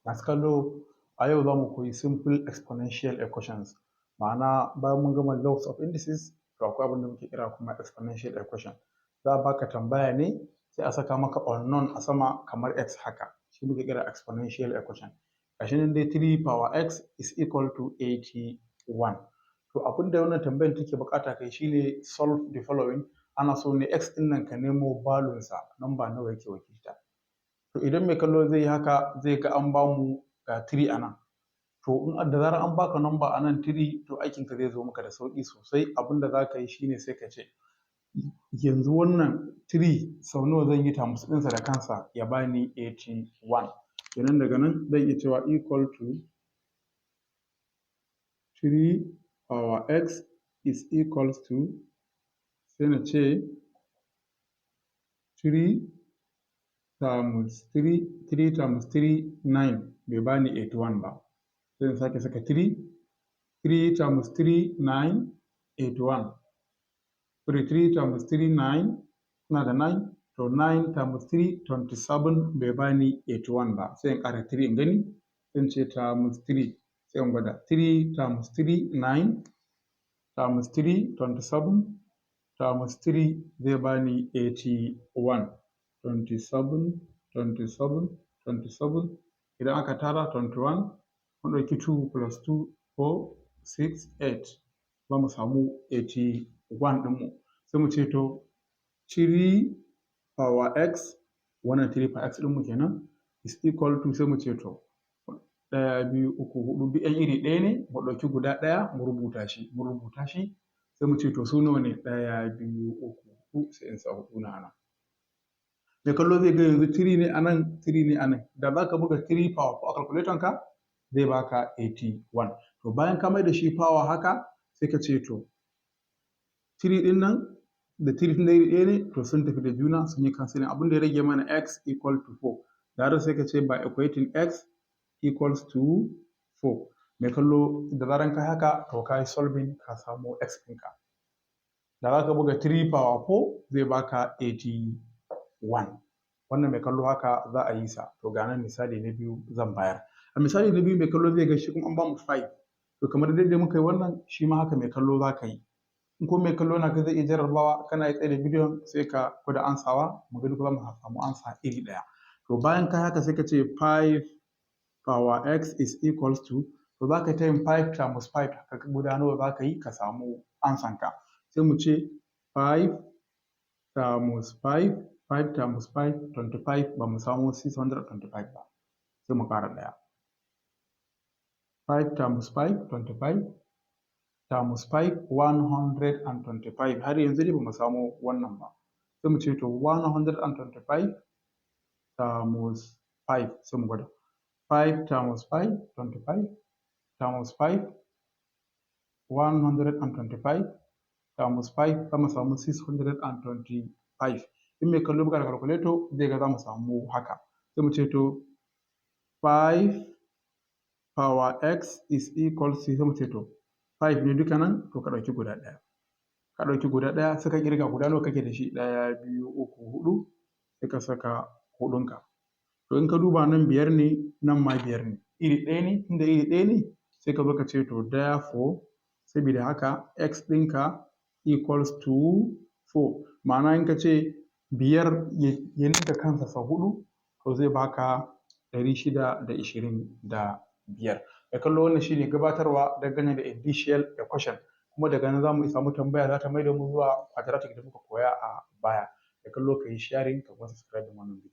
Masu kallo, a yau za mu koyi simple exponential equations. Ma'ana bayan mun gama laws of indices, to akwai abin da muke kira kuma exponential equation. Za a baka tambaya ne sai a saka maka unknown a sama kamar x haka. Shi muke kira exponential equation. Gashi nan dai 3 power x is equal to 81. To abin da wannan tambayar take bukata kai shine solve the following. Ana so ne x din nan ka nemo value sa, number nawa yake wakilta. To idan mai kallo zai yi haka zai ga an bamu ga 3 a nan. To in da zarar an baka number a nan 3 to aikinka zai zo maka da sauƙi sosai. Abin da za ka yi shine sai ka ce yanzu wannan 3 sau nawa zan yi times ɗinsa da kansa ya bani 81. Kenan daga nan zan iya cewa equal to 3 power x is equals to, sai na ce 3 times 3 9 bai bani 81 ba. Sai in sake saka 3 times 3 9 81. 3 times 3 9 ina da 9, to 9 times 3 27 bai bani 81 ba. Sai in ƙara 3 in gani, sai in ce times 3, sai in gwada 3 times 3 9 times 3 27 times 3 zai bani 81. 27 27 27 idan aka tara 21, mun ɗauki 2 plus 2 4 6 8, za mu samu 81 ɗinmu. Sai mu ce to 3 power x, wannan 3 power x ɗinmu kenan, is equal to, sai mu ce to 1 2 3 4 duk yan iri ɗaya ne, mu ɗauki guda ɗaya mu rubuta shi, sai mu ce to su nawa ne 1 2 3 4, sai in sa 4 na nan. Mai kallo zai ga yanzu 3 ne a nan, 3 ne a nan. Da za ka buga 3 power 4 a calculator ka zai baka 81. To bayan ka mai da shi power haka sai ka ce to 3 ɗin nan da 3 ɗin da iri ɗaya ne, to sun tafi da juna sun yi cancelling. Abin da ya rage mana x equal to 4. Da haka sai ka ce by equating x equals to 4. Mai kallo da zaran kai haka to ka yi solving ka samu x ɗinka. Da za ka buga 3 power 4 zai baka 81. Wannan mai kallo haka za a yi sa. To ga nan misali na biyu zan bayar. A misali na biyu mai kallo zai ga shi kuma an bamu 5. To kamar yadda muka yi wannan shi ma haka mai kallo za ka yi. In ko mai kallo na ga zai iya jarrabawa kana yi tsaye da bidiyon sai ka gwada ansawa mu ga duk za mu samu ansa iri ɗaya. To bayan kai haka sai ka ce 5 power x is equals to, to za ka ta yin 5 times 5 ka guda nawa za ka yi ka samu ansanka. Sai mu ce 5 times 5, 5 times 5 25, ba mu samu 625 ba. Sai mu ƙara ɗaya. 5 times 5 25 times 5 125, har yanzu dai ba mu samu wannan ba. Sai mu ce to 125 times 5, sai mu gwada 5 times 5 25 times 5 125 times 5 za mu samu 625. In mai kallo buga da calculator zai ga za mu samu haka. Sai mu ce to 5 power x is equal to, sai mu ce to 5 ne duka nan, to ka ɗauki guda ɗaya. Ka ɗauki guda ɗaya sai ka ƙirga guda nawa kake da shi, 1 2 3 4, sai ka saka huɗunka. To in ka duba nan 5 ne, nan ma 5 ne. Iri ɗaya ne, tunda iri ɗaya ne sai ka zo ka ce to therefore, saboda haka x ɗinka equals to 4. Ma'ana in ka ce 5 ya ninka kansa sau 4, to zai baka 625. Mai kallo wannan shine gabatarwa dangane da indicial equation, kuma daga nan za mu samu tambaya za ta mai da mu zuwa quadratic da muka koya a baya. Mai kallo ka yi sharing ka kuma subscribe wannan bidiyo.